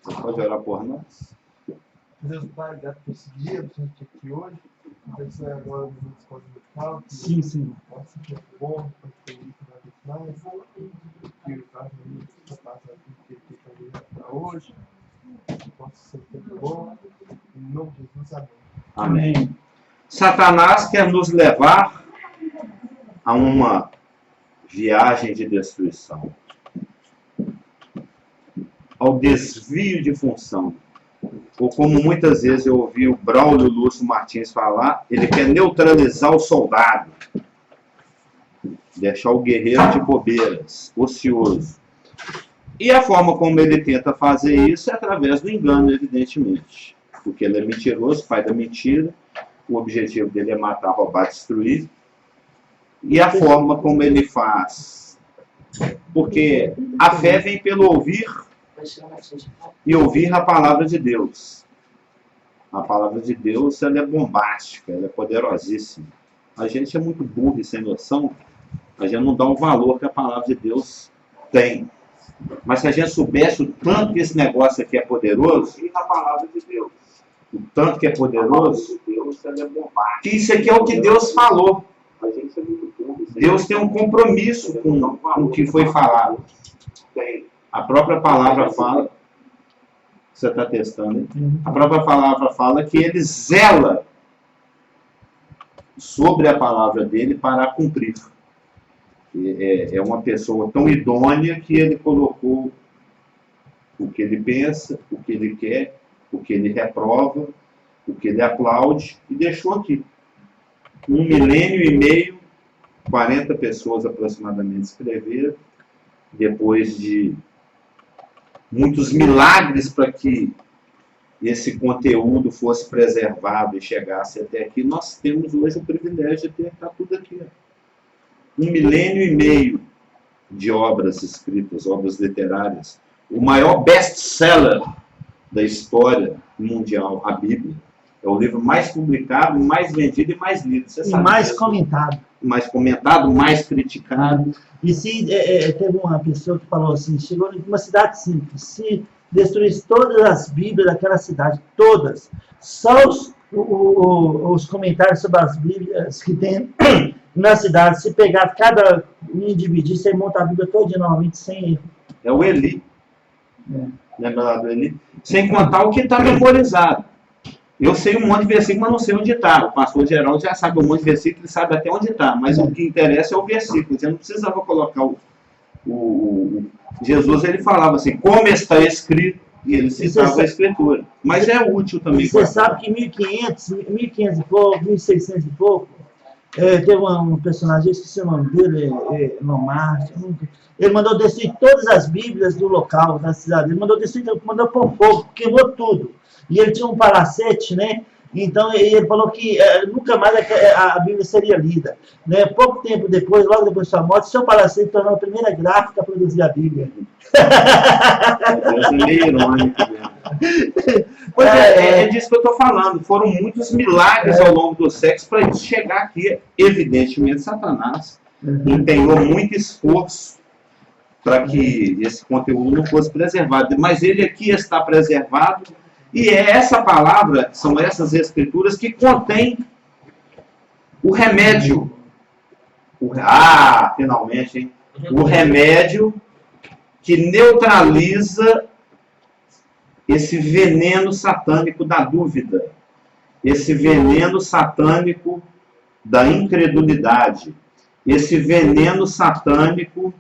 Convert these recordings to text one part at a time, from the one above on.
Você pode orar por nós? Deus Pai, obrigado por esse dia, por gente aqui hoje. Pensando agora no minuto pós musical. Sim, sim. Nossa, que é bom, foi feliz cada vez mais. Que o Carlos está passando aqui, que também para hoje. Que possa ser sempre bom. Em nome de Jesus, amém. Amém. Satanás quer nos levar a uma viagem de destruição, ao desvio de função. Ou como muitas vezes eu ouvi o Braulio Lúcio Martins falar, ele quer neutralizar o soldado, deixar o guerreiro de bobeiras, ocioso. E a forma como ele tenta fazer isso é através do engano, evidentemente. Porque ele é mentiroso, pai da mentira, o objetivo dele é matar, roubar, destruir. E a forma como ele faz, porque a fé vem pelo ouvir e ouvir a palavra de Deus. A palavra de Deus, ela é bombástica, ela é poderosíssima. A gente é muito burro e sem noção, a gente não dá o valor que a palavra de Deus tem. Mas se a gente soubesse o tanto que esse negócio aqui é poderoso, a palavra de Deus, o tanto que é poderoso, Deus, ela é bombástica. Que isso aqui é o que Deus falou. A gente é muito burro. Deus tem um compromisso com o que foi falado. A própria palavra fala, você está testando, hein? A própria palavra fala que ele zela sobre a palavra dele para a cumprir. É uma pessoa tão idônea que ele colocou o que ele pensa, o que ele quer, o que ele reprova, o que ele aplaude, e deixou aqui. 1 milênio e meio, 40 pessoas aproximadamente escreveram, depois de muitos milagres para que esse conteúdo fosse preservado e chegasse até aqui. Nós temos hoje o privilégio de ter tudo aqui. 1 milênio e meio de obras escritas, obras literárias. O maior best-seller da história mundial, a Bíblia. É o livro mais publicado, mais vendido e mais lido. Você sabe, mais comentado. Mais comentado, mais criticado. E se teve uma pessoa que falou assim, chegou em uma cidade simples, se destruísse todas as Bíblias daquela cidade, todas, só os comentários sobre as Bíblias que tem na cidade, se pegar cada um e dividir, você monta a Bíblia toda novamente sem erro. É o Eli. Lembra lá do Eli? Sem contar o que está memorizado. Eu sei um monte de versículo, mas não sei onde está. O pastor Geraldo já sabe um monte de versículo, ele sabe até onde está. Mas o que interessa é o versículo. Você não precisava colocar Jesus, ele falava assim, como está escrito, e ele citava a escritura. Mas é útil também. Você sabe que 1500 e pouco, 1600 e pouco, teve um personagem, eu esqueci o nome dele, Lomar, ele mandou destruir todas as Bíblias do local, da cidade. Ele mandou destruir, mandou pôr fogo, queimou tudo. E ele tinha um palacete, né? Então ele falou que nunca mais a Bíblia seria lida. Né? Pouco tempo depois, logo depois de sua morte, seu palacete tornou a primeira gráfica a produzir a Bíblia. Deus é meio irônico mesmo. Pois é disso que eu estou falando. Foram muitos milagres ao longo do século para isso chegar aqui. Evidentemente, Satanás empenhou muito esforço para que esse conteúdo não fosse preservado. Mas ele aqui está preservado. E é essa palavra, são essas escrituras que contêm o remédio. Finalmente, hein? O remédio que neutraliza esse veneno satânico da dúvida, esse veneno satânico da incredulidade, esse veneno satânico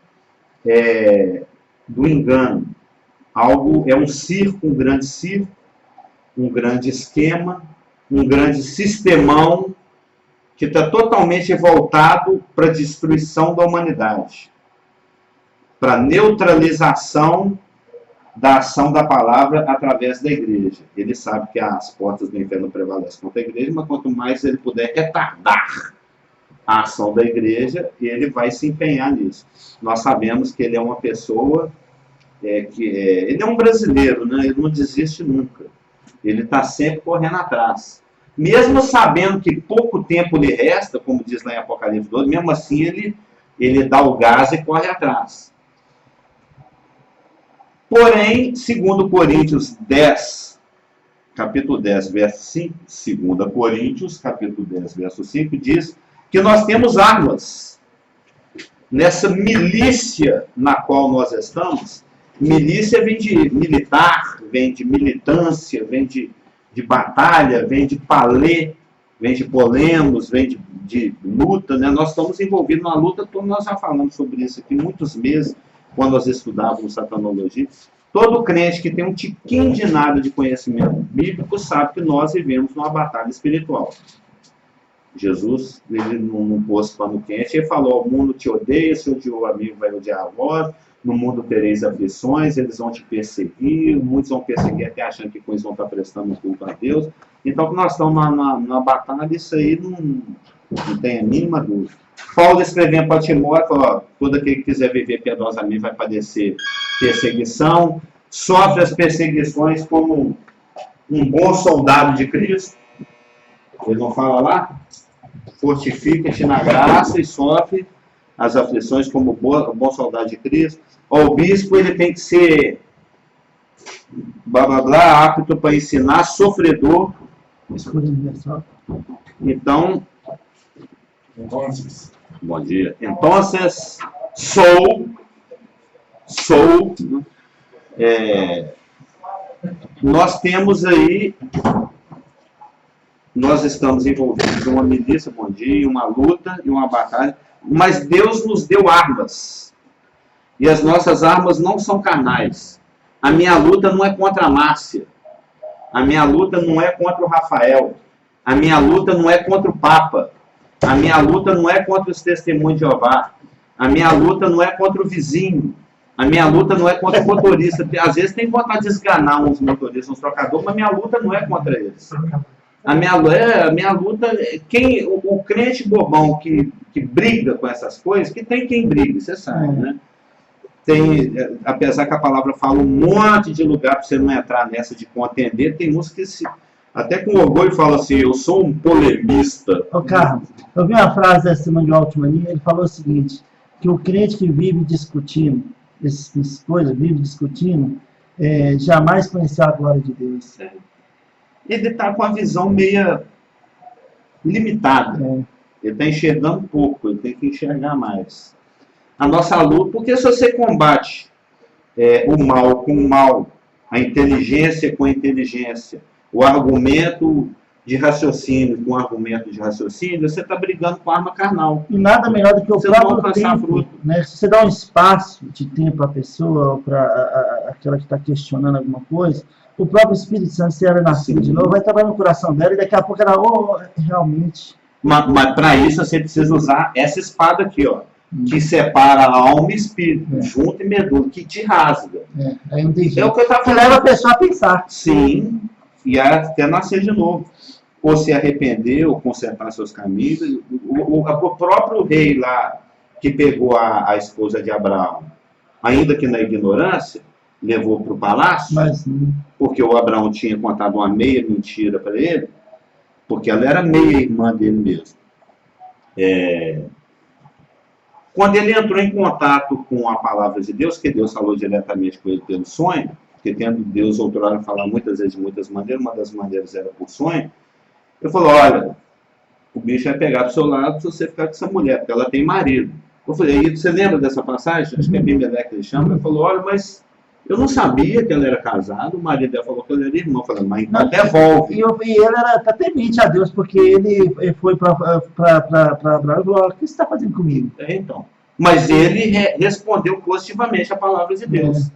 do engano. É um circo, um grande circo, um grande esquema, um grande sistemão que está totalmente voltado para a destruição da humanidade, para a neutralização da ação da palavra através da igreja. Ele sabe que as portas do inferno prevalecem contra a igreja, mas quanto mais ele puder retardar a ação da igreja, ele vai se empenhar nisso. Nós sabemos que ele é uma pessoa, ele é um brasileiro, né? Ele não desiste nunca. Ele está sempre correndo atrás. Mesmo sabendo que pouco tempo lhe resta, como diz lá em Apocalipse 12, mesmo assim ele dá o gás e corre atrás. Porém, segundo Coríntios 10, capítulo 10, verso 5, 2 Coríntios, capítulo 10, verso 5, diz que nós temos armas. Nessa milícia na qual nós estamos, milícia vem de militar, vem de militância, vem de batalha, vem de palê, vem de polemos, vem de luta, né? Nós estamos envolvidos na luta, nós já falamos sobre isso aqui muitos meses, quando nós estudávamos satanologia. Todo crente que tem um tiquinho de nada de conhecimento bíblico sabe que nós vivemos numa batalha espiritual. Jesus, ele num posto pano quente, ele falou: o mundo te odeia, se odiou o amigo vai odiar a vós, no mundo tereis aflições, eles vão te perseguir, muitos vão perseguir até achando que com isso vão estar prestando culto a Deus. Então, nós estamos na batalha, isso aí não tem a mínima dúvida. Paulo escrevendo para Timóteo, falou: todo aquele que quiser viver piedosamente vai padecer perseguição, sofre as perseguições como um bom soldado de Cristo. Ele não fala lá? Fortifica-te na graça e sofre as aflições como bom soldado de Cristo. O bispo, ele tem que ser blá blá blá, apto para ensinar, sofredor. Então, bom dia. Então, nós temos aí, nós estamos envolvidos em uma milícia, bom dia, uma luta e uma batalha, mas Deus nos deu armas. E as nossas armas não são carnais. A minha luta não é contra a Márcia. A minha luta não é contra o Rafael. A minha luta não é contra o Papa. A minha luta não é contra os testemunhos de Jeová. A minha luta não é contra o vizinho. A minha luta não é contra o motorista. Às vezes tem vontade de esganar uns motoristas, uns trocadores, mas a minha luta não é contra eles. A minha luta, o crente bobão que briga com essas coisas, que tem quem briga, você sabe, né? Tem, apesar que a palavra fala um monte de lugar para você não entrar nessa de contender, tem uns que até com orgulho fala assim: eu sou um polemista. Ô Carlos, eu vi uma frase da semana de Altmania, ele falou o seguinte, que o crente que vive discutindo essas coisas, vive discutindo, jamais conheceu a glória de Deus. Ele está com a visão meia limitada. Ele está enxergando pouco, ele tem que enxergar mais. A nossa luta, porque se você combate o mal com o mal, a inteligência com a inteligência, o argumento de raciocínio com o argumento de raciocínio, você está brigando com arma carnal. E nada melhor do que o você próprio tempo, né? Se você dá um espaço de tempo à pessoa, ou para aquela que está questionando alguma coisa, o próprio Espírito Santo, se ela nascer de novo, vai trabalhar no coração dela e daqui a pouco ela, realmente... Mas para isso você precisa usar essa espada aqui, ó, que separa a alma e espírito, junto e medula, que te rasga. Aí não tem jeito. É o que eu estava falando. Que leva a pessoa a pensar. Sim, e até nascer de novo. Ou se arrepender, ou consertar seus caminhos. O próprio rei lá, que pegou a esposa de Abraão, ainda que na ignorância, levou para o palácio, porque o Abraão tinha contado uma meia mentira para ele, porque ela era meia irmã dele mesmo. Quando ele entrou em contato com a palavra de Deus, que Deus falou diretamente com ele pelo sonho, porque tendo Deus outrora falar muitas vezes de muitas maneiras, uma das maneiras era por sonho, ele falou: olha, o bicho vai pegar do seu lado se você ficar com essa mulher, porque ela tem marido. Eu falei: aí você lembra dessa passagem? Acho que é Bimeleque que ele chama. Ele falou: olha, mas eu não sabia que ela era casada, o marido dela falou que ela era irmão. Eu falei: mas então devolve. E ele era até temente a Deus, porque ele foi para Abraão e falou: o que você está fazendo comigo? Então. Mas ele respondeu positivamente a palavra de Deus.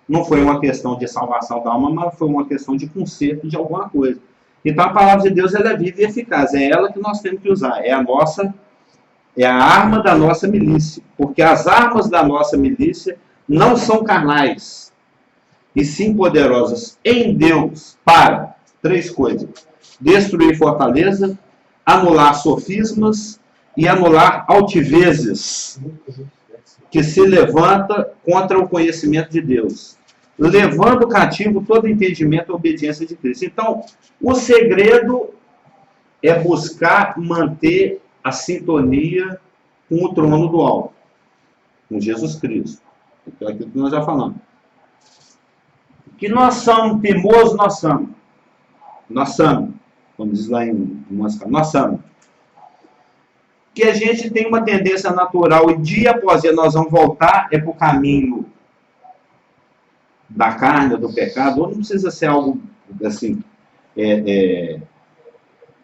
Não foi uma questão de salvação da alma, mas foi uma questão de conserto de alguma coisa. Então a palavra de Deus, ela é viva e eficaz. É ela que nós temos que usar. É a arma da nossa milícia. Porque as armas da nossa milícia não são carnais, e sim poderosas em Deus para 3 coisas: destruir fortaleza, anular sofismas e anular altivezes que se levanta contra o conhecimento de Deus, levando cativo todo entendimento à obediência de Cristo. Então, o segredo é buscar manter a sintonia com o trono do alto, com Jesus Cristo. É aquilo que nós já falamos. Que nós somos teimosos, nós somos. Nós somos. Como diz lá em música, nós somos. Que a gente tem uma tendência natural e dia após dia nós vamos voltar para o caminho da carne, do pecado, ou não precisa ser algo assim,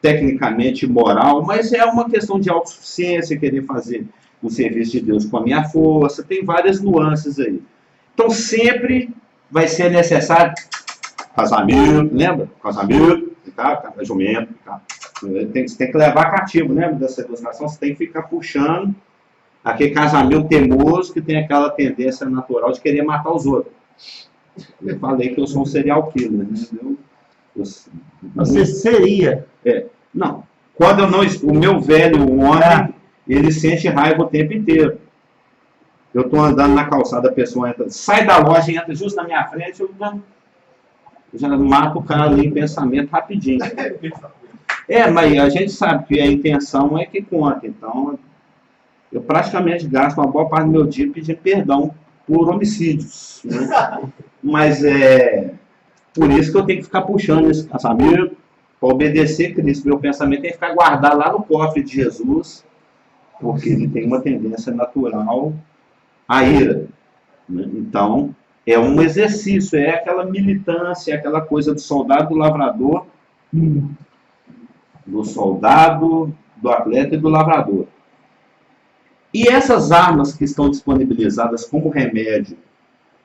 tecnicamente moral, mas é uma questão de autossuficiência, querer fazer o serviço de Deus com a minha força, tem várias nuances aí. Então sempre vai ser necessário casamento, lembra? Casamento, tá? Casamento, tá? Você tem que levar cativo, lembra dessa ilustração? Você tem que ficar puxando aquele casamento teimoso que tem aquela tendência natural de querer matar os outros. Eu falei que eu sou um serial killer, né? Você seria. Não. Quando eu não. O meu velho homem, ele sente raiva o tempo inteiro. Eu estou andando na calçada, a pessoa entra, sai da loja e entra justo na minha frente, eu já mato o cara ali em pensamento rapidinho. Mas a gente sabe que a intenção é que conta. Então, eu praticamente gasto uma boa parte do meu dia pedindo perdão por homicídios. Né? Mas por isso que eu tenho que ficar puxando esse casamento para obedecer Cristo. Meu pensamento tem que ficar guardado lá no cofre de Jesus, porque ele tem uma tendência natural à ira. Né? Então, é um exercício, é aquela militância, é aquela coisa do soldado, do lavrador, do soldado, do atleta e do lavrador. E essas armas que estão disponibilizadas como remédio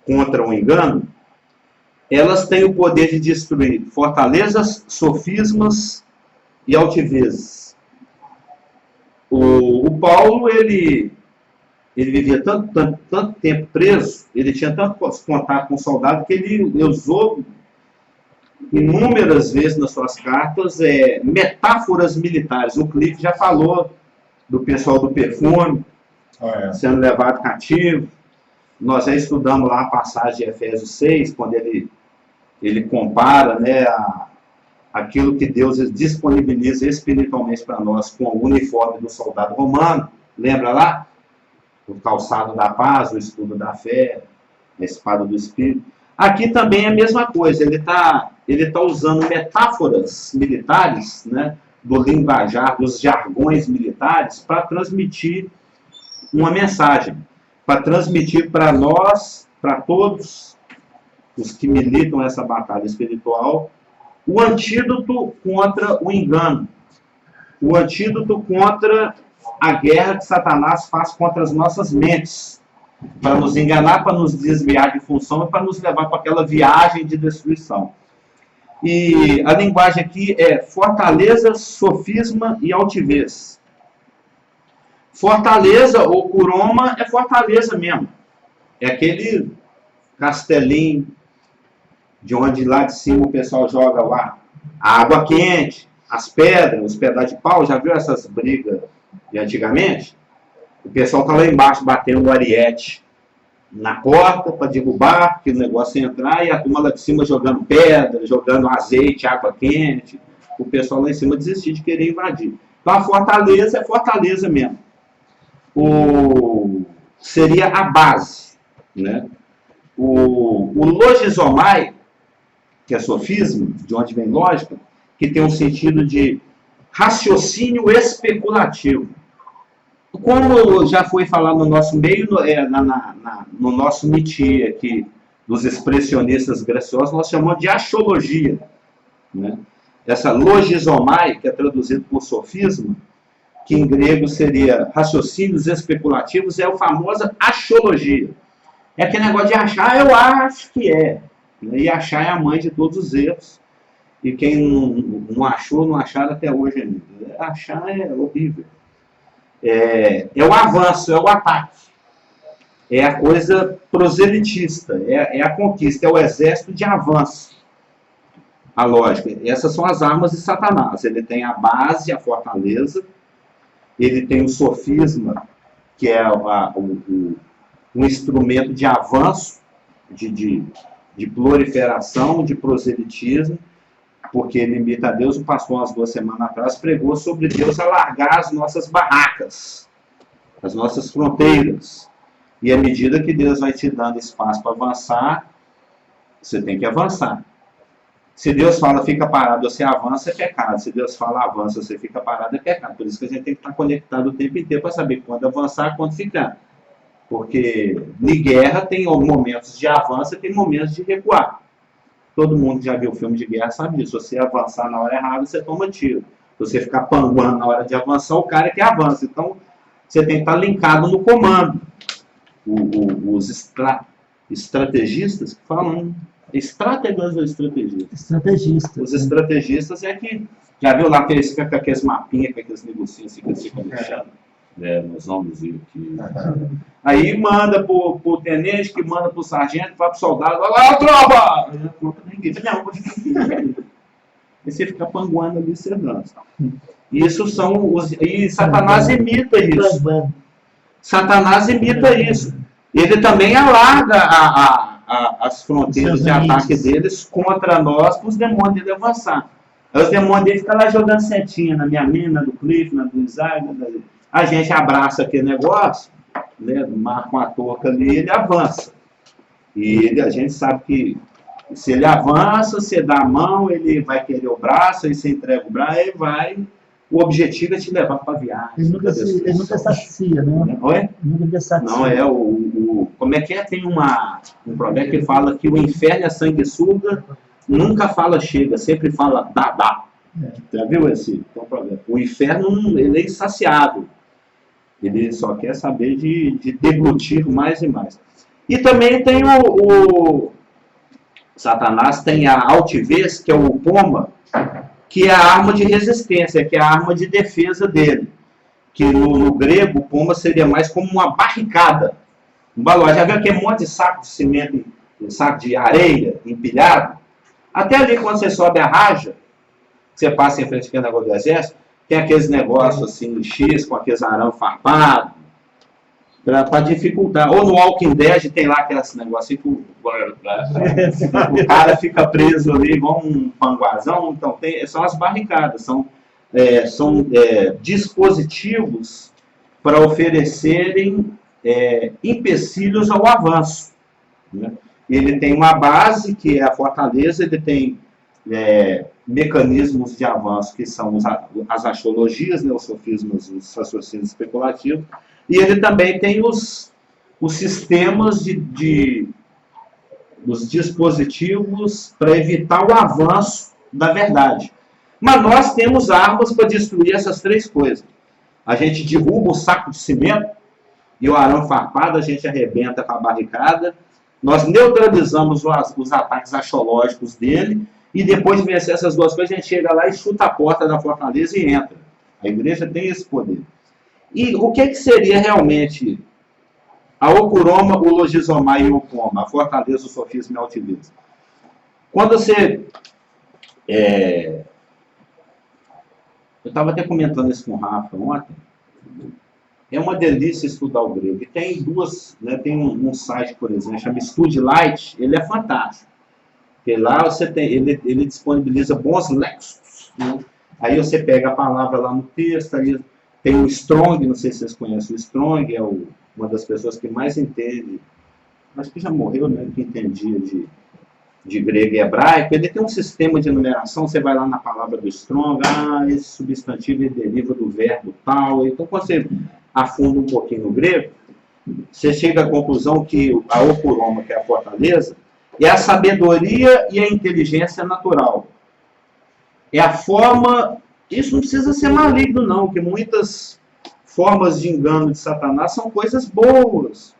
contra o engano, elas têm o poder de destruir fortalezas, sofismas e altivezes. O Paulo, ele vivia tanto tempo preso, ele tinha tanto contato com o soldado, que ele usou inúmeras vezes nas suas cartas metáforas militares. O Cliff já falou do pessoal do perfume sendo levado cativo. Nós já estudamos lá a passagem de Efésios 6, quando ele compara, né, aquilo que Deus disponibiliza espiritualmente para nós com o uniforme do soldado romano. Lembra lá? O calçado da paz, o escudo da fé, a espada do Espírito. Aqui também é a mesma coisa. Ele tá usando metáforas militares, né, do linguajar, dos jargões militares, para transmitir uma mensagem, para transmitir para nós, para todos os que militam essa batalha espiritual, o antídoto contra o engano, o antídoto contra a guerra que Satanás faz contra as nossas mentes, para nos enganar, para nos desviar de função e para nos levar para aquela viagem de destruição. E a linguagem aqui é fortaleza, sofisma e altivez. Fortaleza ou curoma é fortaleza mesmo. É aquele castelinho de onde lá de cima o pessoal joga lá a água quente, as pedras, os pedaços de pau. Já viu essas brigas de antigamente? O pessoal tá lá embaixo batendo o ariete na porta para derrubar, porque o negócio ia entrar, e a turma lá de cima jogando pedra, jogando azeite, água quente. O pessoal lá em cima desistiu de querer invadir. Então a fortaleza é fortaleza mesmo. Seria a base, né? O logizomai, que é sofisma, de onde vem lógica, que tem um sentido de raciocínio especulativo. Como já foi falado no nosso meio, no nosso métier aqui, dos expressionistas graciosos, nós chamamos de axiologia. Né? Essa logizomai, que é traduzido por sofisma, que em grego seria raciocínios especulativos, é a famosa axiologia. É aquele negócio de achar, eu acho que é. E achar é a mãe de todos os erros. E quem não achou, não acharam até hoje ainda. Achar é horrível. É o avanço, é o ataque. É a coisa proselitista, é a conquista, é o exército de avanço. A lógica. Essas são as armas de Satanás. Ele tem a base, a fortaleza. Ele tem o sofisma, que é um instrumento de avanço, de proliferação, de proselitismo, porque ele imita a Deus. O pastor, umas 2 semanas atrás, pregou sobre Deus alargar as nossas barracas, as nossas fronteiras. E à medida que Deus vai te dando espaço para avançar, Você tem que avançar. Se Deus fala fica parado, você avança, é pecado. Se Deus fala avança, você fica parado, é pecado. Por isso que a gente tem que estar conectado o tempo inteiro para saber quando avançar, quando ficar. Porque em guerra tem momentos de avanço e tem momentos de recuar. Todo mundo que já viu filme de guerra sabe disso. Se você avançar na hora errada, você toma tiro. Se você ficar panguando na hora de avançar, o cara é que avança. Então, você tem que estar linkado no comando. Os estrategistas que falam, estrategas ou estrategistas? Estrategistas. Os estrategistas é que, já viu lá que eles ficam com aqueles mapinhas, com aqueles negocinhos assim, que eles ficam mexendo? Meus nomes aqui. Aí manda pro tenente, que manda pro sargento, vai pro soldado, vai lá, tropa! Aí a tropa ninguém. Não, e você fica panguando ali, você dança. Isso são os. E Satanás imita isso. Satanás imita isso. Ele também alarga as fronteiras de ataque deles contra nós, para os demônios dele avançar. Aí os demônios dele ficam lá jogando setinha na minha mina, do Cliff, na do Isaac. A gente abraça aquele negócio, né, marca uma touca ali, ele avança. E a gente sabe que se ele avança, você dá a mão, ele vai querer o braço, aí você entrega o braço, aí vai. O objetivo é te levar para a viagem. Ele nunca sacia, né? Oi? Nunca sacia. Não, é como é que é? Tem um provérbio que fala que o inferno é sanguessuga, nunca fala chega, sempre fala dá. Já viu esse? Então, o inferno ele é insaciável. Ele só quer saber de deglutir mais e mais. E também tem o Satanás, tem a altivez, que é o poma, que é a arma de resistência, que é a arma de defesa dele. Que no grego, o poma seria mais como uma barricada. Um balão. Já viu aquele monte de saco de cimento, saco de areia empilhado? Até ali, quando você sobe a raja, você passa em frente ao negócio do exército, tem aqueles negócios assim, X, com aqueles arame farpado, para dificultar. Ou no Walking Dead tem lá aqueles negócios que o cara fica preso ali igual um panguazão. Então, são as barricadas, são dispositivos para oferecerem empecilhos ao avanço. Né? Ele tem uma base, que é a fortaleza, ele tem mecanismos de avanço, que são as axiologias, né, os sofismas, os raciocínios especulativos, e ele também tem os sistemas dos dispositivos para evitar o avanço da verdade. Mas nós temos armas para destruir essas três coisas. A gente derruba o saco de cimento e o arame farpado, a gente arrebenta com a barricada, nós neutralizamos os ataques axiológicos dele, e depois de vencer essas duas coisas, a gente chega lá e chuta a porta da fortaleza e entra. A igreja tem esse poder. E o que seria realmente a okuroma, o logizomai e o poma, a fortaleza, o sofisma e a altivez? Quando você... eu estava até comentando isso com o Rafa ontem. É uma delícia estudar o grego. E tem duas... Né, tem um site, por exemplo, chama StudyLight, ele é fantástico. Porque lá ele disponibiliza bons léxicos. Né? Aí você pega a palavra lá no texto, aí tem o Strong, não sei se vocês conhecem o Strong, é uma das pessoas que mais entende, acho que já morreu, né, que entendia de grego e hebraico. Ele tem um sistema de numeração, você vai lá na palavra do Strong, esse substantivo ele deriva do verbo tal. Então, quando você afunda um pouquinho no grego, você chega à conclusão que a okuroma, que é a fortaleza, é a sabedoria e a inteligência natural. É a forma... Isso não precisa ser maligno, não, porque muitas formas de engano de Satanás são coisas boas.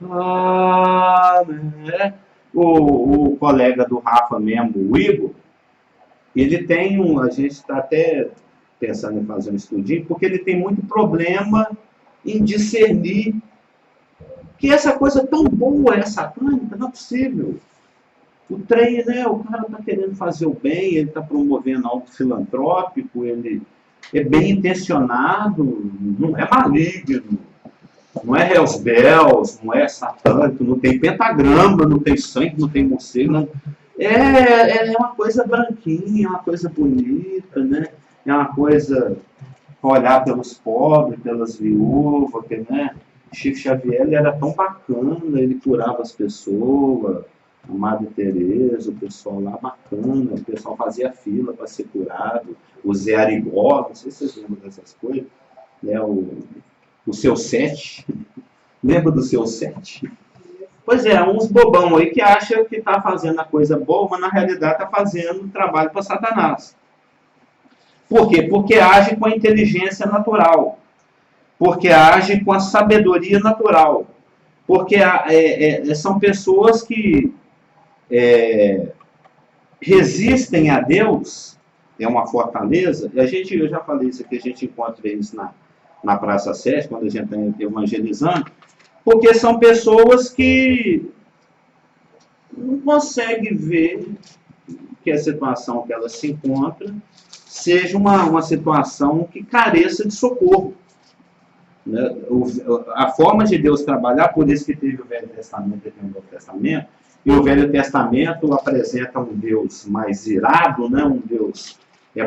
Né? O colega do Rafa mesmo, o Igor, ele tem a gente está até pensando em fazer um estudinho, porque ele tem muito problema em discernir que essa coisa tão boa é satânica, não é possível. O trem, né, o cara está querendo fazer o bem, ele está promovendo algo filantrópico, ele é bem intencionado, não é maligno, não é Hells Bells, não é satânico, não tem pentagrama, não tem sangue, não tem morcego, não. É uma coisa branquinha, é uma coisa bonita, né? É uma coisa para olhar pelos pobres, pelas viúvas, que, né? Chico Xavier ele era tão bacana, ele curava as pessoas. A Madre Teresa, o pessoal lá bacana, o pessoal fazia fila para ser curado, o Zé Arigó, não sei se vocês lembram dessas coisas, né? O Seu Sete, lembra do Seu Sete? Pois é, uns bobão aí que acham que está fazendo a coisa boa, mas na realidade está fazendo trabalho para Satanás. Por quê? Porque age com a inteligência natural, porque age com a sabedoria natural, porque são pessoas que resistem a Deus, é uma fortaleza, e eu já falei isso aqui, a gente encontra isso na Praça 7, quando a gente está evangelizando, porque são pessoas que não conseguem ver que a situação que elas se encontram seja uma situação que careça de socorro. Né? A forma de Deus trabalhar, por isso que teve o Velho Testamento e o Novo Testamento, e o Velho Testamento apresenta um Deus mais irado, né? Um Deus,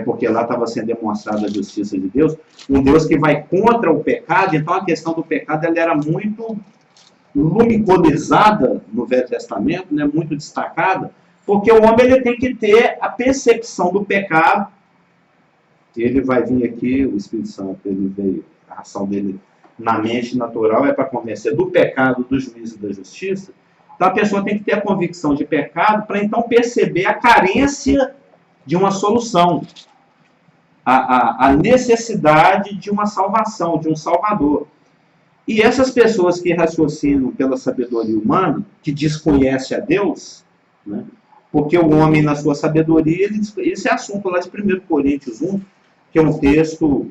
porque lá estava sendo demonstrada a justiça de Deus, um Deus que vai contra o pecado. Então a questão do pecado ela era muito luminizada no Velho Testamento, né? Muito destacada, porque o homem ele tem que ter a percepção do pecado. Ele vai vir aqui, o Espírito Santo, ele veio, a ação dele na mente natural é para convencer do pecado, do juízo e da justiça. Então a pessoa tem que ter a convicção de pecado para então perceber a carência de uma solução, a necessidade de uma salvação, de um salvador. E essas pessoas que raciocinam pela sabedoria humana, que desconhece a Deus, né? Porque o homem na sua sabedoria, esse é assunto lá de 1 Coríntios 1, que é um texto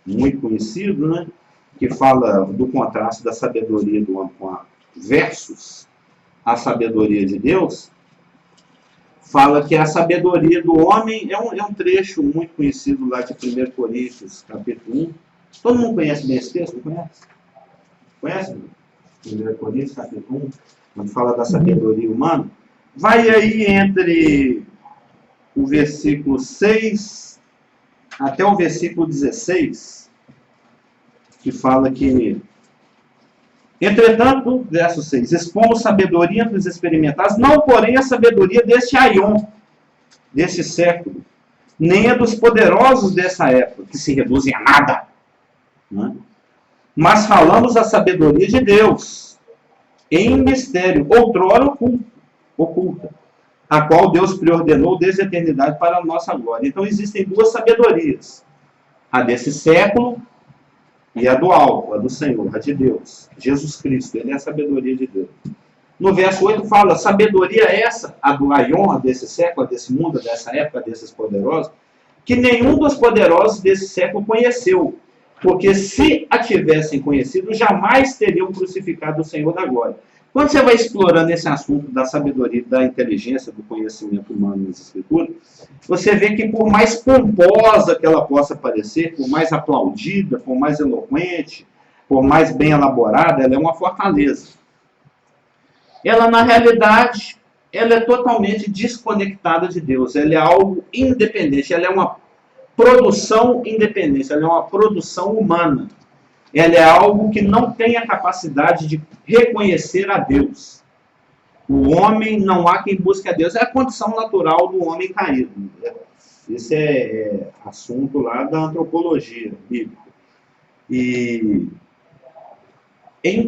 muito conhecido, né? Que fala do contraste da sabedoria do homem com versus a sabedoria de Deus. Fala que a sabedoria do homem é um trecho muito conhecido lá de 1 Coríntios, capítulo 1. Todo mundo conhece bem esse texto? Não conhece? Conhece? 1 Coríntios, capítulo 1, onde fala da sabedoria humana. Vai aí entre o versículo 6 até o versículo 16, que fala que, entretanto, verso 6, expomos sabedoria entre os experimentados, não porém a sabedoria deste aion, deste século, nem a dos poderosos dessa época, que se reduzem a nada, né? Mas falamos a sabedoria de Deus, em mistério, outrora oculta, a qual Deus preordenou desde a eternidade para a nossa glória. Então existem duas sabedorias, a desse século e a do alto, a do Senhor, a de Deus, Jesus Cristo, ele é a sabedoria de Deus. No verso 8 fala, sabedoria essa, a do aion, a desse século, a desse mundo, a dessa época, desses poderosos, que nenhum dos poderosos desse século conheceu, porque se a tivessem conhecido, jamais teriam crucificado o Senhor da glória. Quando você vai explorando esse assunto da sabedoria, da inteligência, do conhecimento humano nas Escrituras, você vê que por mais pomposa que ela possa parecer, por mais aplaudida, por mais eloquente, por mais bem elaborada, ela é uma fortaleza. Ela, na realidade, ela é totalmente desconectada de Deus. Ela é algo independente, ela é uma produção independente, ela é uma produção humana. Ela é algo que não tem a capacidade de reconhecer a Deus. O homem, não há quem busque a Deus. É a condição natural do homem caído. Esse é assunto lá da antropologia bíblica. E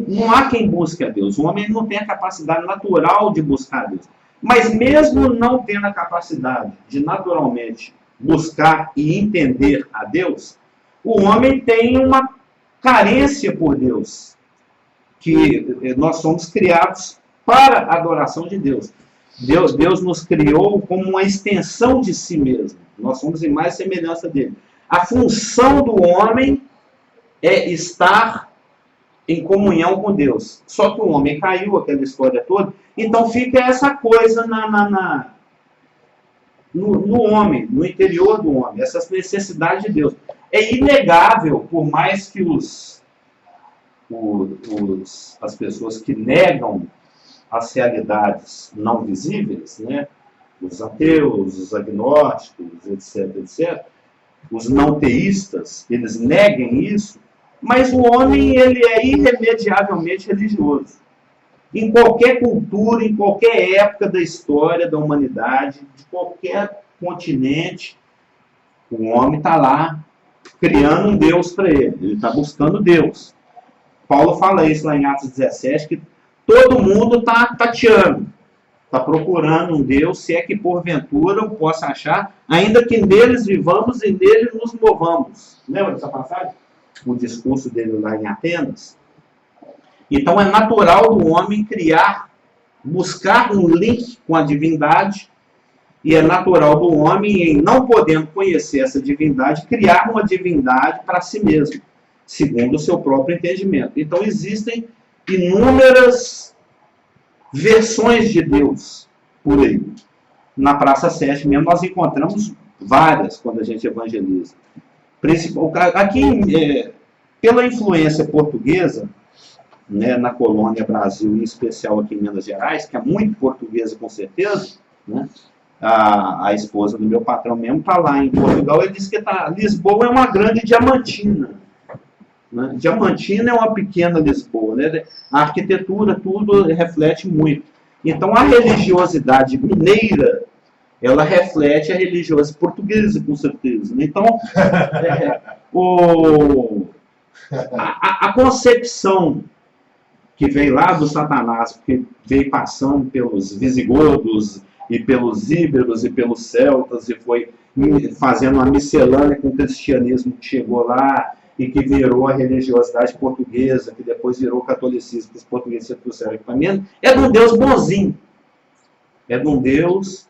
não há quem busque a Deus. O homem não tem a capacidade natural de buscar a Deus. Mas mesmo não tendo a capacidade de naturalmente buscar e entender a Deus, o homem tem uma carência por Deus, que nós somos criados para a adoração de Deus. Deus nos criou como uma extensão de si mesmo. Nós somos imagem e semelhança dele. A função do homem é estar em comunhão com Deus. Só que o homem caiu, aquela história toda, então fica essa coisa no homem, no interior do homem, essas necessidades de Deus. É inegável, por mais que as pessoas que negam as realidades não visíveis, né, os ateus, os agnósticos, etc., etc., os não teístas, eles neguem isso, mas o homem ele é irremediavelmente religioso. Em qualquer cultura, em qualquer época da história da humanidade, de qualquer continente, o homem está lá criando um Deus para ele. Ele está buscando Deus. Paulo fala isso lá em Atos 17, que todo mundo está tateando, está procurando um Deus, se é que porventura eu possa achar, ainda que neles vivamos e nele nos movamos. Lembra dessa passagem? O discurso dele lá em Atenas. Então é natural do homem buscar um link com a divindade, e é natural do homem, em não podendo conhecer essa divindade, criar uma divindade para si mesmo, segundo o seu próprio entendimento. Então existem inúmeras versões de Deus por aí. Na Praça 7 mesmo nós encontramos várias quando a gente evangeliza. Aqui, pela influência portuguesa, né, na colônia Brasil, em especial aqui em Minas Gerais, que é muito portuguesa com certeza, né? A esposa do meu patrão mesmo está lá em Portugal, ele disse que Lisboa é uma grande Diamantina. Né? Diamantina é uma pequena Lisboa. Né? A arquitetura, tudo reflete muito. Então a religiosidade mineira, ela reflete a religiosidade portuguesa, com certeza. Né? Então, a concepção que veio lá do Satanás, que veio passando pelos visigodos, e pelos íberos, e pelos celtas, e foi fazendo uma miscelânea com o cristianismo que chegou lá, e que virou a religiosidade portuguesa, que depois virou o catolicismo, que os portugueses se trouxeram aqui para mim, é de um Deus bonzinho. É de um Deus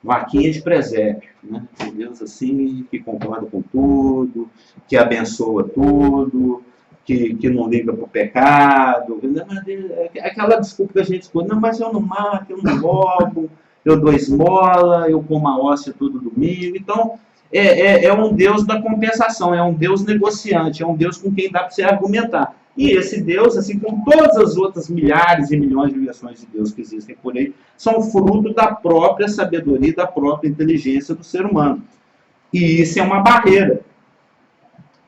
vaquinha de presépio. Né? Um Deus assim, que concorda com tudo, que abençoa tudo, que não liga para o pecado. Aquela desculpa que a gente escuta, não, mas eu não mato, eu não roubo, eu dou esmola, eu como a hóstia todo domingo. Então, é um Deus da compensação, é um Deus negociante, é um Deus com quem dá para você argumentar. E esse Deus, assim como todas as outras milhares e milhões de versões de Deus que existem por aí, são fruto da própria sabedoria, da própria inteligência do ser humano. E isso é uma barreira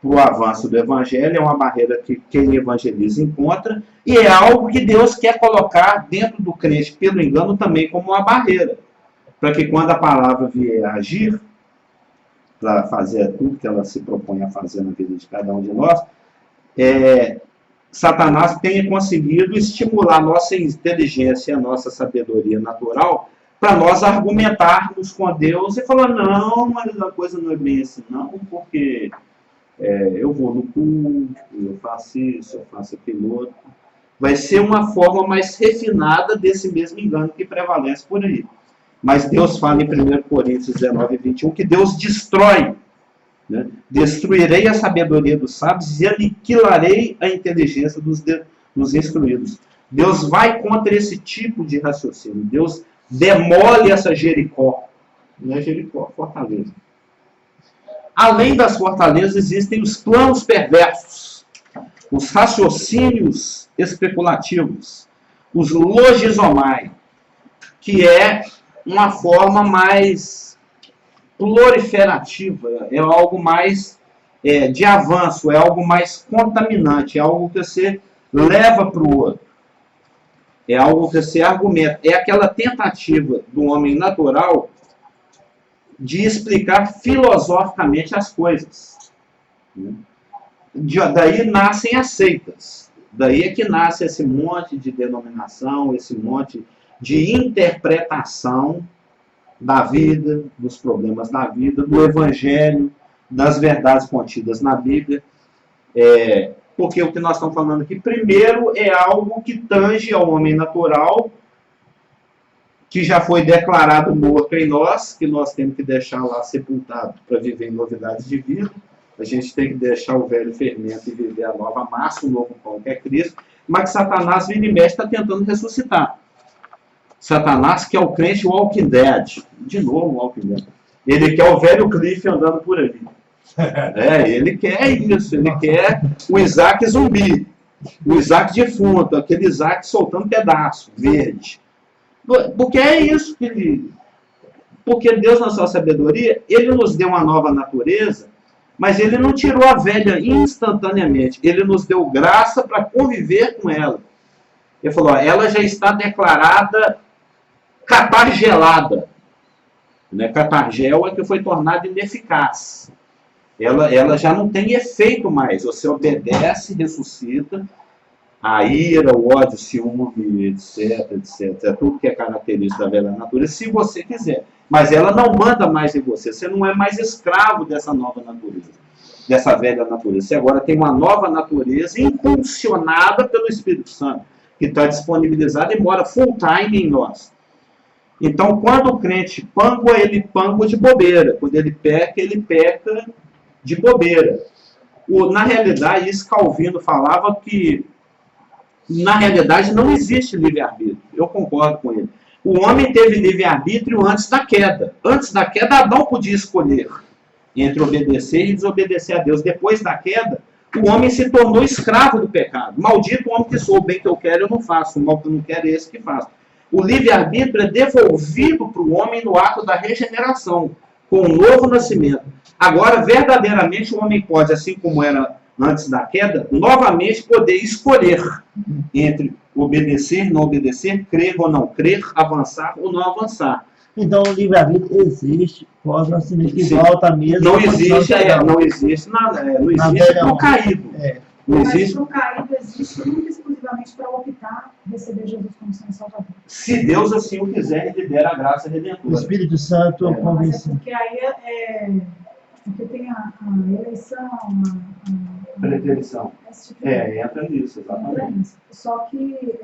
para o avanço do Evangelho, é uma barreira que quem evangeliza encontra, e é algo que Deus quer colocar dentro do crente, pelo engano, também como uma barreira, para que quando a palavra vier a agir, para fazer tudo que ela se propõe a fazer na vida de cada um de nós, Satanás tenha conseguido estimular a nossa inteligência e a nossa sabedoria natural para nós argumentarmos com Deus e falar, não, mas a coisa não é bem assim, não, porque eu vou no culto, eu faço isso, eu faço aquilo outro. Vai ser uma forma mais refinada desse mesmo engano que prevalece por aí. Mas Deus fala em 1 Coríntios 19, 21, que Deus destrói. Né? Destruirei a sabedoria dos sábios e aniquilarei a inteligência dos instruídos. Deus vai contra esse tipo de raciocínio. Deus demole essa Jericó. Não é Jericó, fortaleza. Além das fortalezas, existem os planos perversos, os raciocínios especulativos, os logizomai, que é uma forma mais proliferativa, é algo mais de avanço, é algo mais contaminante, é algo que você leva para o outro, é algo que você argumenta, é aquela tentativa do homem natural de explicar filosoficamente as coisas. Daí nascem as seitas, daí é que nasce esse monte de denominação, esse monte de interpretação da vida, dos problemas da vida, do Evangelho, das verdades contidas na Bíblia. Porque o que nós estamos falando aqui, primeiro, é algo que tange ao homem natural, que já foi declarado morto em nós, que nós temos que deixar lá sepultado para viver em novidades de vida. A gente tem que deixar o velho fermento e viver a nova massa, o novo pão que é Cristo, mas que Satanás, vira e mexe, está tentando ressuscitar. Satanás quer o crente Walking Dead. De novo Walking Dead. Ele quer o velho Cliff andando por ali. Ele quer isso. Ele quer o Isaac zumbi. O Isaac defunto. Aquele Isaac soltando pedaço verde. Porque é isso que... Porque Deus, na sua sabedoria, Ele nos deu uma nova natureza, mas Ele não tirou a velha instantaneamente. Ele nos deu graça para conviver com ela. Ele falou, ó, ela já está declarada catargelada. Né? Catargel é que foi tornada ineficaz. Ela já não tem efeito mais. Você obedece, ressuscita, a ira, o ódio, o ciúme, etc, etc. É tudo que é característica da velha natureza, se você quiser. Mas ela não manda mais em você. Você não é mais escravo dessa nova natureza, dessa velha natureza. Você agora tem uma nova natureza impulsionada pelo Espírito Santo, que está disponibilizada e mora full time em nós. Então, quando o crente pangua, ele pangua de bobeira. Quando ele peca de bobeira. Na realidade, isso Calvino falava que, na realidade, não existe livre-arbítrio. Eu concordo com ele. O homem teve livre-arbítrio antes da queda. Antes da queda, Adão podia escolher entre obedecer e desobedecer a Deus. Depois da queda, o homem se tornou escravo do pecado. Maldito o homem que sou, o bem que eu quero eu não faço, o mal que eu não quero é esse que faço. O livre-arbítrio é devolvido para o homem no ato da regeneração, com o novo nascimento. Agora, verdadeiramente, o homem pode, assim como era antes da queda, novamente poder escolher entre obedecer, não obedecer, crer ou não crer, avançar ou não avançar. Então o livre-arbítrio existe, pode assim que Sim. volta mesmo. Não existe, não existe no caído. Não Mas existe. o caído existe única e exclusivamente para optar receber Jesus como Senhor e Salvador. Se Deus assim o quiser, ele libera a graça O redentora. Espírito Santo É. Mas é convence. porque aí porque tem a eleição, Preterição. esse tipo de coisa. Entra nisso, exatamente. Isso. Só que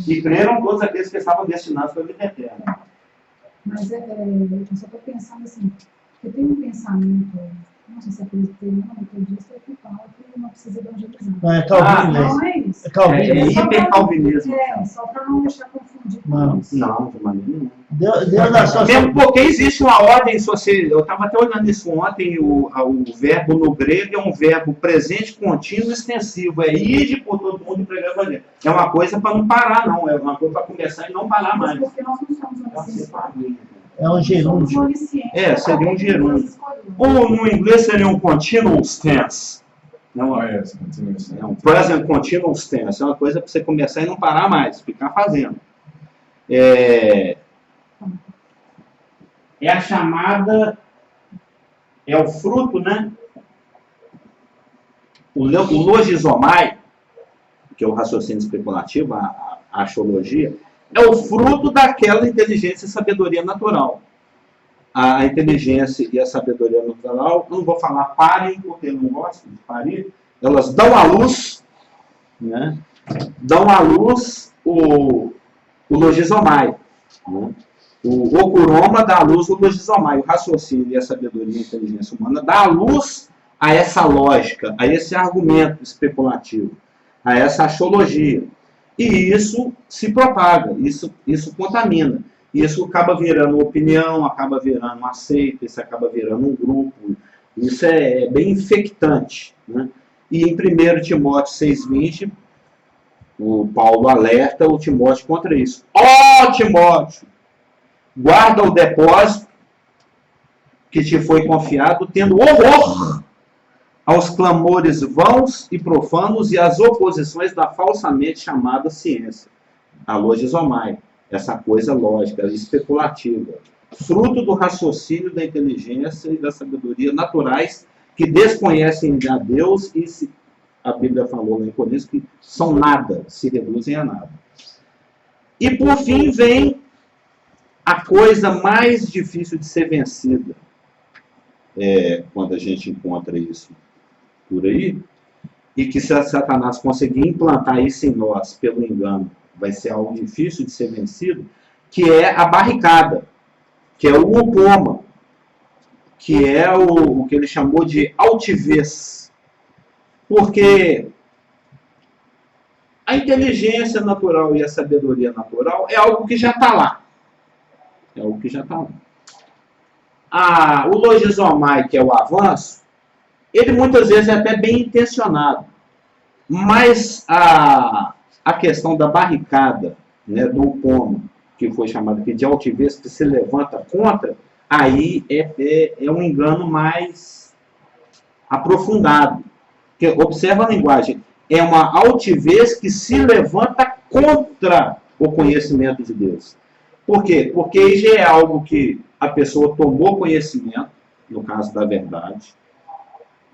E creram todos aqueles que estavam destinados para a vida eterna. mas eu só estou pensando assim, porque tem um pensamento, não sei se é presbiteriano, metodista, que fala que não precisa evangelizar. Não, é Calvino, né? Não é isso. É Calvino. É hipercalvinismo. Só para não deixar confundido com Não. isso. Não, de maneira nenhuma. Deus da sua Mesmo porque existe uma ordem social. Eu estava até olhando isso ontem, o verbo no grego é um verbo presente, contínuo e extensivo. É ide por todo mundo e pregar o evangelho. É uma coisa para não parar, não. É uma coisa para começar e não parar Mas mais. porque nós não somos oniscientes. É um gerúndio. Seria um gerúndio. Ou no inglês seria um continuous tense. Não, é um present continuous tense. É uma coisa para você começar e não parar mais, ficar fazendo. É a chamada, é o fruto, né? O logizomai, que é o raciocínio especulativo, a axiologia, é o fruto daquela inteligência e sabedoria natural. A inteligência e a sabedoria natural, eu não vou falar parem, porque eu não gosto de parir, elas dão à luz, né? Dão à luz o logizomai, né? O okuroma dá à luz o logizomai, o raciocínio e a sabedoria e a inteligência humana dá à luz a essa lógica, a esse argumento especulativo, a essa axiologia. E isso se propaga, isso contamina. Isso acaba virando opinião, acaba virando uma seita, isso acaba virando um grupo. Isso é bem infectante, né? E em 1 Timóteo 6,20, o Paulo alerta o Timóteo contra isso. Ó Timóteo, guarda o depósito que te foi confiado, tendo horror aos clamores vãos e profanos e às oposições da falsamente chamada ciência. A logizomai, essa coisa lógica, especulativa. Fruto do raciocínio, da inteligência e da sabedoria naturais que desconhecem a Deus e, a Bíblia falou lá em Coríntios, que são nada, se reduzem a nada. E por fim vem a coisa mais difícil de ser vencida, quando a gente encontra isso por aí, e que se Satanás conseguir implantar isso em nós pelo engano, vai ser algo difícil de ser vencido, que é a barricada, que é o upoma, que é o que ele chamou de altivez. Porque a inteligência natural e a sabedoria natural é algo que já está lá. É algo que já está lá. O logizomai, que é o avanço, ele muitas vezes é até bem intencionado. Mas a questão da barricada, né, do upoma, que foi chamado aqui de altivez, que se levanta contra, aí é um engano mais aprofundado. Porque, observa a linguagem, é uma altivez que se levanta contra o conhecimento de Deus. Por quê? Porque aí já é algo que a pessoa tomou conhecimento, no caso da verdade,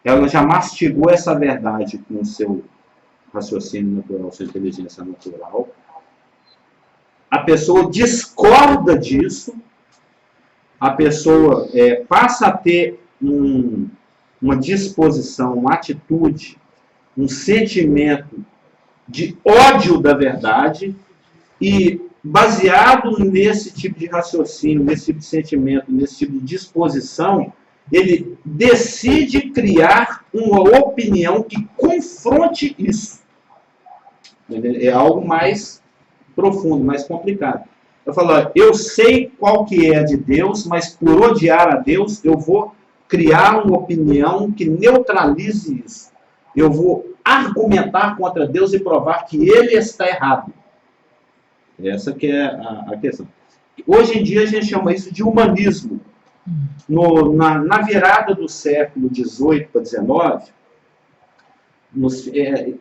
ela já mastigou essa verdade com o seu raciocínio natural, sua inteligência natural. A pessoa discorda disso, a pessoa passa a ter uma disposição, uma atitude, um sentimento de ódio da verdade, e baseado nesse tipo de raciocínio, nesse tipo de sentimento, nesse tipo de disposição, ele decide criar uma opinião que confronte isso. É algo mais profundo, mais complicado. Eu falo, eu sei qual que é de Deus, mas por odiar a Deus, eu vou criar uma opinião que neutralize isso. Eu vou argumentar contra Deus e provar que ele está errado. Essa que é a questão. Hoje em dia a gente chama isso de humanismo. Na virada do século XVIII para XIX,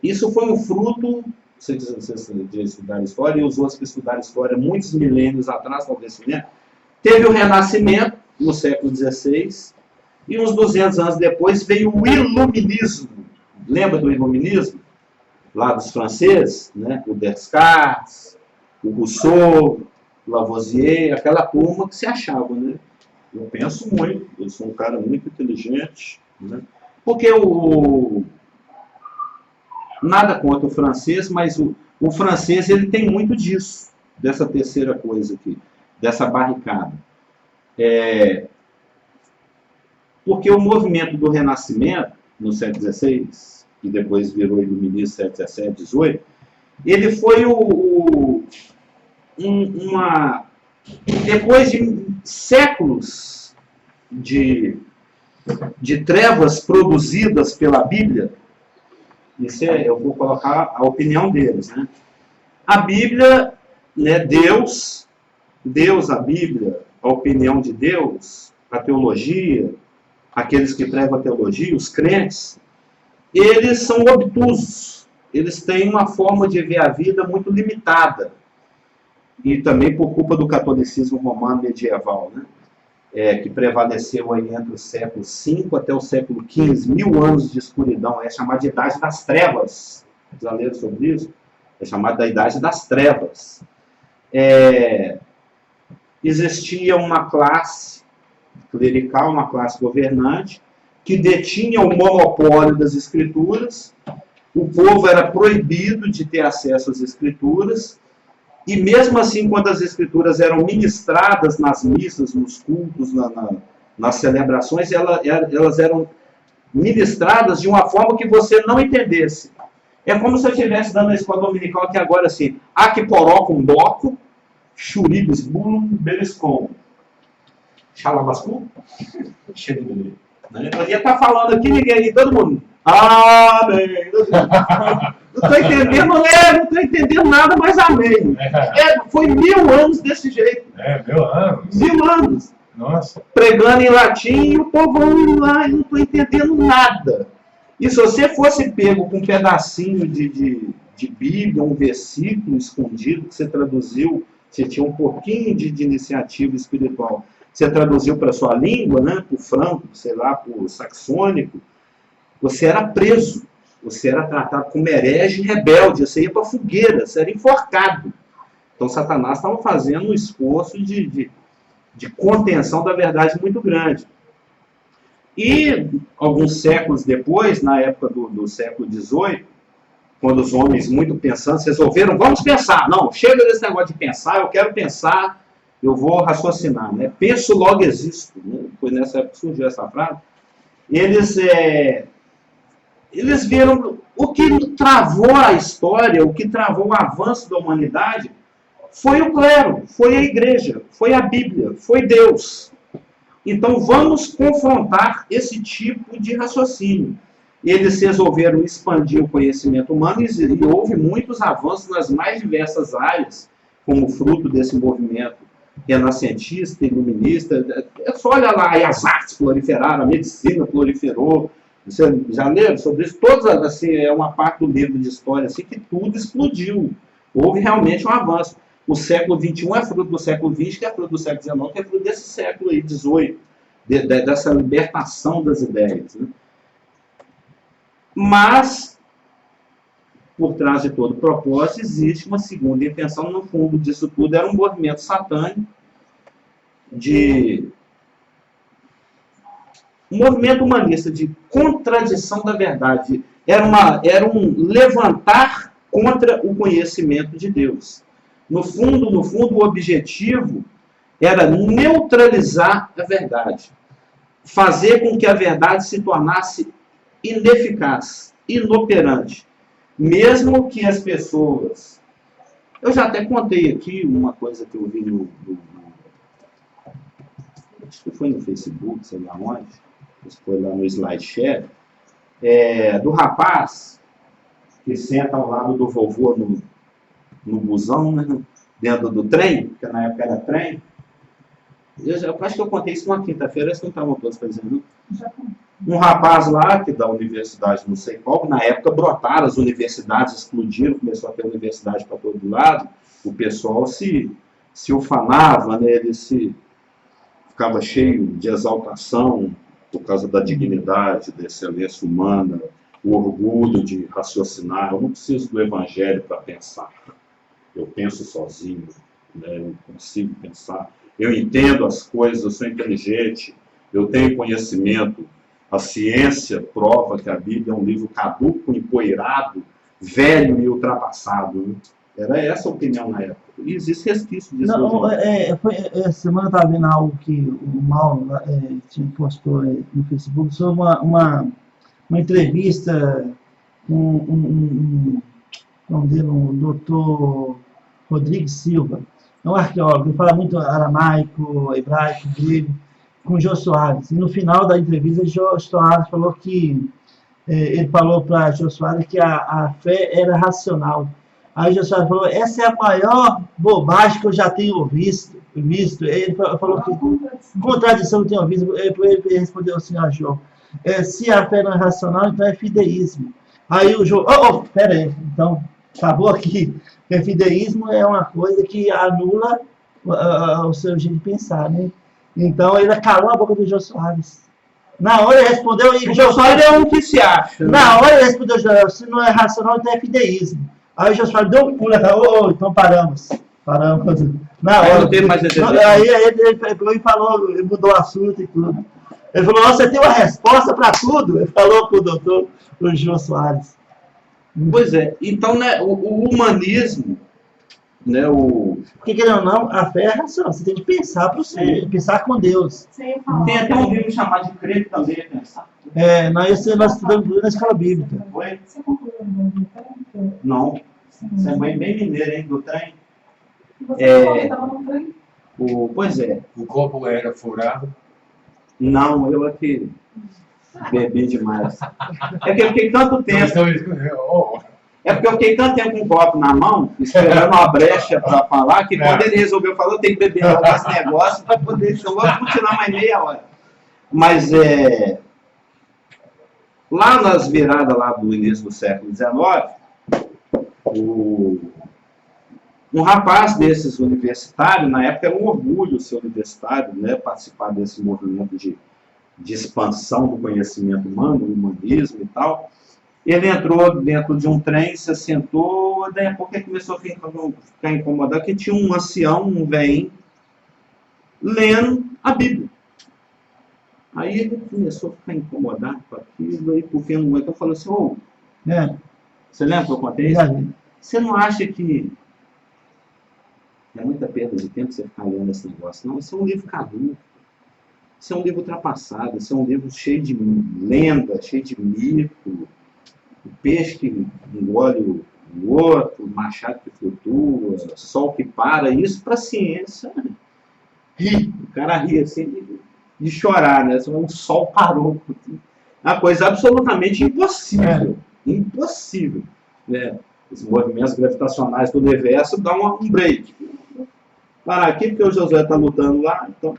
isso foi um fruto, você de estudar história, e os outros que estudaram história muitos milênios atrás, talvez, teve o Renascimento no século XVI, e uns 200 anos depois veio o Iluminismo. Lembra do Iluminismo? Lá dos franceses, né? O Descartes, o Rousseau, Lavoisier, aquela turma que se achava, né? Eu penso muito, eu sou um cara muito inteligente, né? Porque nada contra o francês, mas o francês ele tem muito disso, dessa terceira coisa aqui, dessa barricada. Porque o movimento do Renascimento, no século XVI, que depois virou iluminismo, século XVII, XVIII, ele foi depois de séculos de trevas produzidas pela Bíblia, isso eu vou colocar a opinião deles, né? A Bíblia, né, Deus, a Bíblia, a opinião de Deus, a teologia, aqueles que pregam a teologia, os crentes, eles são obtusos, eles têm uma forma de ver a vida muito limitada, e também por culpa do catolicismo romano medieval, né? Que prevaleceu aí entre o século V até o século XV, 1000 anos de escuridão, é chamada de Idade das Trevas. Já leram sobre isso? É chamada da Idade das Trevas. Existia uma classe clerical, uma classe governante, que detinha o monopólio das escrituras, o povo era proibido de ter acesso às escrituras, e mesmo assim, quando as escrituras eram ministradas nas missas, nos cultos, nas celebrações, elas eram ministradas de uma forma que você não entendesse. É como se eu estivesse dando a escola dominical aqui agora assim, aqui poró com bloco, churibes, bulum, beliscom. Xalabascu? Cheio. Eu ia estar falando aqui, ninguém, todo mundo. Amém. Não estou entendendo, não estou entendendo nada, mas amém. Foi 1000 anos desse jeito. 1000 anos? 1000 anos. Nossa. Pregando em latim e o povo indo lá e não estou entendendo nada. E se você fosse pego com um pedacinho de Bíblia, um versículo escondido que você traduziu, você tinha um pouquinho de iniciativa espiritual, você traduziu para a sua língua, né, para o franco, sei lá, para o saxônico, você era preso, você era tratado como herege rebelde, você ia para a fogueira, você era enforcado. Então Satanás estava fazendo um esforço de contenção da verdade muito grande. E alguns séculos depois, na época do século XVIII, quando os homens muito pensantes resolveram, vamos pensar, não, chega desse negócio de pensar, eu quero pensar, eu vou raciocinar, né? Penso, logo existo. Né? Foi nessa época que surgiu essa frase. Eles viram o que travou a história, o que travou o avanço da humanidade, foi o clero, foi a igreja, foi a Bíblia, foi Deus. Então vamos confrontar esse tipo de raciocínio. Eles resolveram expandir o conhecimento humano e houve muitos avanços nas mais diversas áreas, como fruto desse movimento renascentista, iluminista. É só olhar lá, aí as artes proliferaram, a medicina proliferou. Você já leram sobre isso? Todas, assim, é uma parte do livro de história assim, que tudo explodiu. Houve realmente um avanço. O século XXI é fruto do século XX, que é fruto do século XIX, que é fruto desse século aí, XVIII, dessa libertação das ideias. Né? Mas, por trás de todo propósito, existe uma segunda intenção. No fundo disso tudo, era um movimento satânico, um movimento humanista de contradição da verdade. Era um levantar contra o conhecimento de Deus. No fundo, o objetivo era neutralizar a verdade. Fazer com que a verdade se tornasse ineficaz, inoperante. Mesmo que as pessoas... Eu já até contei aqui uma coisa que eu vi acho que foi no Facebook, sei lá onde, foi lá no SlideShare, do rapaz que senta ao lado do vovô no busão, né, dentro do trem, porque na época era trem. Eu acho que eu contei isso numa quinta-feira, eles não estavam todos fazendo. Um rapaz lá, que da universidade não sei qual, na época brotaram, as universidades explodiram, começou a ter universidade para todo lado, o pessoal se ufanava, né, ele ficava cheio de exaltação por causa da dignidade, da excelência humana, o orgulho de raciocinar. Eu não preciso do evangelho para pensar. Eu penso sozinho, né? Eu consigo pensar. Eu entendo as coisas, eu sou inteligente, eu tenho conhecimento. A ciência prova que a Bíblia é um livro caduco, empoeirado, velho e ultrapassado. Né? Era essa a opinião na época. E existe resquício disso. Não, essa semana eu estava vendo algo que o Mauro postou no Facebook sobre uma entrevista com um doutor Rodrigues Silva, é um arqueólogo, ele fala muito aramaico, hebraico, grego, com Jô Soares. E no final da entrevista, Jô Soares falou que ele falou para Jô Soares que a fé era racional. Aí o Jô Soares falou, essa é a maior bobagem que eu já tenho visto. Ele falou que contradição que eu tenho visto. Ele respondeu assim a Jô, se a fé não é racional, então é fideísmo. Aí o Jô, pera aí, então, acabou aqui. Porque fideísmo é uma coisa que anula o seu jeito de pensar, né? Então ele calou a boca do Jô Soares. Na hora ele respondeu... O Jô Soares é um que se acha. Na hora ele respondeu, se não é racional, então é fideísmo. Aí o Jô Soares deu um pulo, então paramos. Na hora. Não tem mais aí ele pegou e falou, ele mudou o assunto e tudo. Ele falou, você tem uma resposta para tudo? Ele falou para o doutor Jô Soares. Pois é, então, né, o humanismo, né, porque querendo ou não, a fé é racional, você tem que pensar para você, pensar com Deus. Tem até um livro chamado de Crer também, é pensar. Nós estudamos tudo na escola bíblica. Foi? Você concluiu do trem? Não, você é bem mineiro, hein, do trem. Você falou que estava no trem? Pois é. O copo era furado. Não, eu aqui bebi demais. É que eu fiquei tanto tempo. É porque eu fiquei tanto tempo com um copo na mão, esperando uma brecha para falar, que quando ele resolveu falar, eu tenho que beber esse negócio para poder, senão eu vou continuar mais meia hora. Mas lá nas viradas lá do início do século XIX, um rapaz desses universitários, na época era um orgulho ser universitário, né, participar desse movimento de expansão do conhecimento humano, do humanismo e tal. Ele entrou dentro de um trem, se assentou, daí a pouco ele começou a ficar incomodado, porque tinha um ancião, um velhinho, lendo a Bíblia. Aí ele começou a ficar incomodado com aquilo, aí porque não aguentou, falou assim, você lembra que eu contei isso? Você não acha que é muita perda de tempo você ficar lendo esse negócio? Não, isso é um livro caduco. Isso é um livro ultrapassado, isso é um livro cheio de lenda, cheio de mito, o peixe que engole o outro, o machado que flutua, o sol que para, isso para a ciência. O cara ri assim de chorar, né? O sol parou. Uma coisa absolutamente impossível. Impossível. Né? Os movimentos gravitacionais do universo dão um break. Parar aqui porque o Josué está lutando lá, então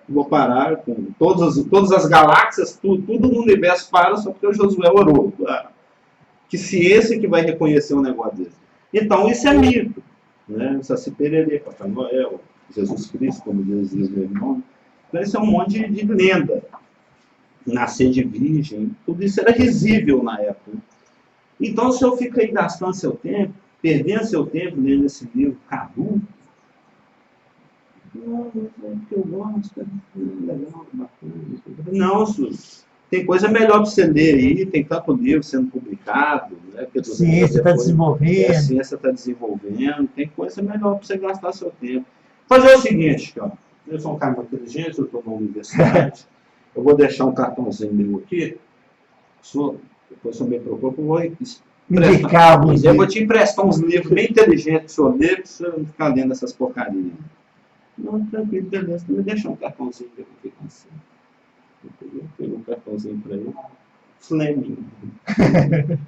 vou parar com todas as galáxias, tudo no universo para só porque o Josué orou. Que ciência que vai reconhecer um negócio desse? Então, isso é mito, né? Saci Pererê, Papai Noel, Jesus Cristo, como diz o meu irmão. Então, isso é um monte de lenda. Nascer de virgem, tudo isso era risível na época. Então, o senhor fica aí gastando seu tempo, perdendo seu tempo lendo esse livro caduco. Não, é que eu gosto, é legal, bacana. Não, Sus, tem coisa melhor para você ler aí, tem tanto livro sendo publicado. Né, A ciência está desenvolvendo. A ciência está desenvolvendo, tem coisa melhor para você gastar seu tempo. Fazer o seguinte, ó, eu sou um cara muito inteligente, eu estou na universidade, eu vou deixar um cartãozinho meu aqui, depois eu me preocupo, eu vou eu vou te emprestar uns livros bem inteligentes para o senhor ler, para você não ficar lendo essas porcarias. Não, tranquilo, beleza, me deixa um cartãozinho que eu vou ficar assim. Eu peguei um cartãozinho para ele. Fleming.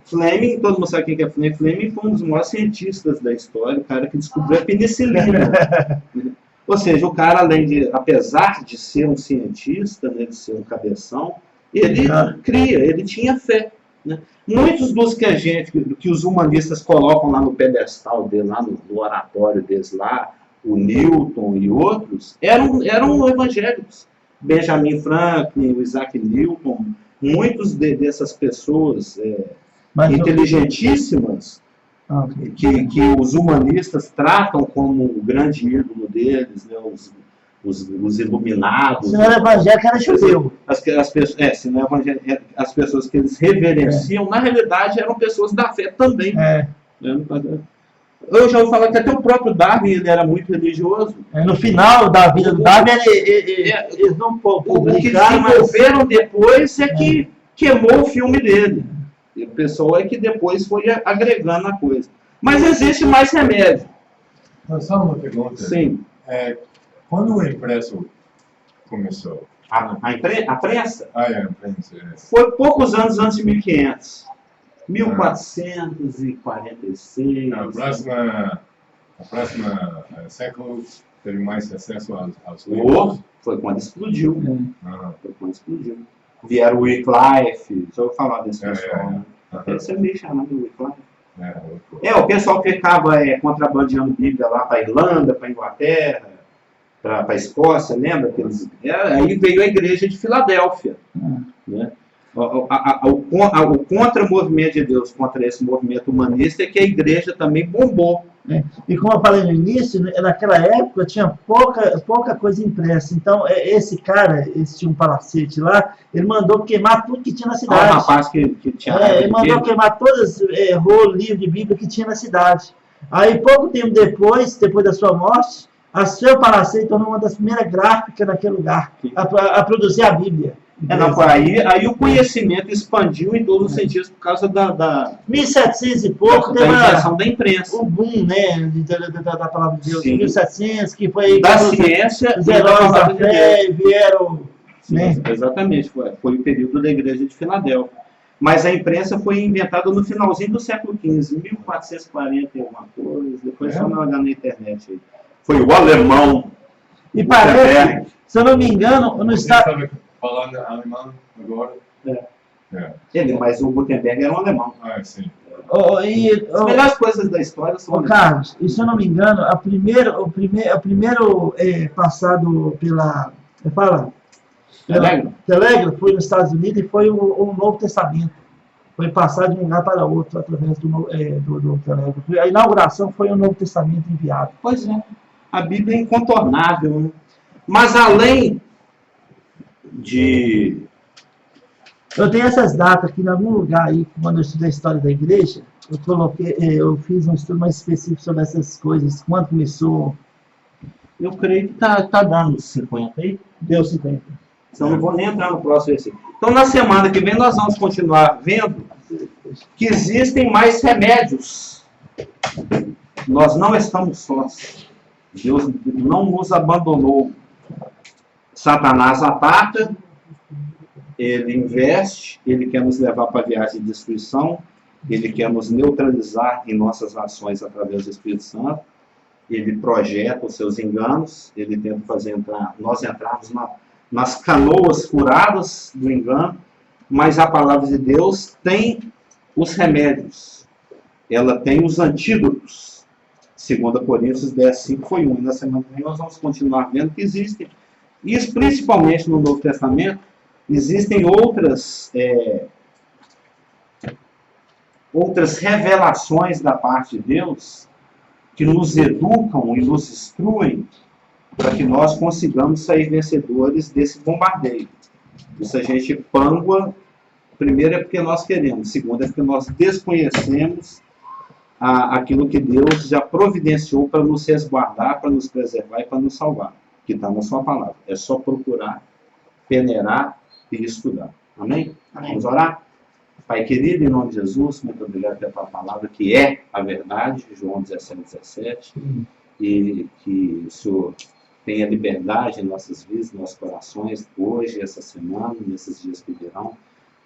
Fleming, todo mundo sabe quem é Fleming. Fleming foi um dos maiores cientistas da história, o cara que descobriu a penicilina. Ou seja, o cara, apesar de ser um cientista, né, de ser um cabeção, ele ele tinha fé. Né? Muitos dos que os humanistas colocam lá no pedestal dele, lá no oratório deles lá, o Newton e outros, eram evangélicos. Benjamin Franklin, o Isaac Newton, muitos dessas pessoas inteligentíssimas, que os humanistas tratam como o grande ídolo deles, né, os iluminados. Se não era evangélico, era judeu. Se não era evangélico, as pessoas que eles reverenciam, na realidade, eram pessoas da fé também. Eu já ouvi falar que até o próprio Darwin ele era muito religioso. No final da vida do Darwin, eles não publicaram. O que desenvolveram depois é que queimou o filme dele. E o pessoal é que depois foi agregando a coisa. Mas existe mais remédio. Só uma pergunta. Sim. Quando o impresso começou? A prensa? A imprensa. Foi poucos anos antes de 1500. 1446. A próxima século teve mais acesso aos livros. Foi quando explodiu. Foi quando explodiu. Vieram o Wycliffe, só vou falar desse pessoal. Né? Esse é meio chamado Wycliffe. O pessoal que ficava contrabandeando Bíblia lá para a Irlanda, para a Inglaterra, para a Escócia, lembra? Aí veio a igreja de Filadélfia. Né? O contra-movimento de Deus contra esse movimento humanista é que a igreja também bombou. E como eu falei no início, naquela época tinha pouca coisa impressa. Então, esse cara, tinha um palacete lá, ele mandou queimar tudo que tinha na cidade. Um rapaz que tinha ele mandou queimar todos os livros de Bíblia que tinha na cidade. Aí, pouco tempo depois da sua morte, a seu palacete tornou uma das primeiras gráficas naquele lugar, a produzir a Bíblia. Aí o conhecimento expandiu em todos os sentidos por causa da 1700 e pouco, da invenção da imprensa. O boom, né, da palavra de Deus. Sim. 1700, que foi da ciência, os heróis da fé vieram. Né? Exatamente, foi o período da igreja de Filadélfia. Mas a imprensa foi inventada no finalzinho do século XV, 1440 e alguma coisa, depois só não olhar na internet aí. Foi o alemão. E parece, se eu não me engano, no estado. Falando alemão agora? Mas o Gutenberg era um alemão. Sim. As melhores coisas da história são Carlos, e se eu não me engano, o primeiro passado pela Telégrafo foi nos Estados Unidos e foi o Novo Testamento. Foi passado de um lugar para outro através do telégrafo. A inauguração foi o Novo Testamento enviado. Pois é. A Bíblia é incontornável. Né? Mas além eu tenho essas datas aqui em algum lugar aí, quando eu estudei a história da igreja, eu fiz um estudo mais específico sobre essas coisas, quando começou. Eu creio que tá dando 50 aí. Deu 50. Então não vou nem entrar no próximo assim. Então na semana que vem nós vamos continuar vendo que existem mais remédios. Nós não estamos sós. Deus não nos abandonou. Satanás ataca, ele investe, ele quer nos levar para a viagem de destruição, ele quer nos neutralizar em nossas ações através do Espírito Santo, ele projeta os seus enganos, ele tenta fazer nós entrarmos nas canoas furadas do engano, mas a palavra de Deus tem os remédios. ela tem os antídotos. 2 Coríntios 10, 5 foi um. E na semana que vem nós vamos continuar vendo que existem. Isso principalmente no Novo Testamento, existem outras revelações da parte de Deus que nos educam e nos instruem para que nós consigamos sair vencedores desse bombardeio. Isso a gente pangua, primeiro é porque nós queremos, segundo é porque nós desconhecemos aquilo que Deus já providenciou para nos resguardar, para nos preservar e para nos salvar, que está na sua palavra. É só procurar, peneirar e estudar. Amém? Vamos orar? Pai querido, em nome de Jesus, muito obrigado pela tua palavra, que é a verdade, João 17:17, e que o Senhor tenha liberdade em nossas vidas, em nossos corações, hoje, essa semana, nesses dias que virão,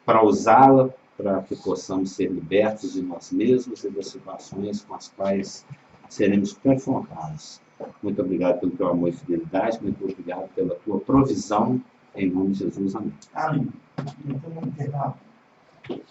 para usá-la, para que possamos ser libertos de nós mesmos e das situações com as quais seremos confrontados. Muito obrigado pelo teu amor e fidelidade, muito obrigado pela tua provisão, em nome de Jesus, amém. Amém. Então, vamos encerrar.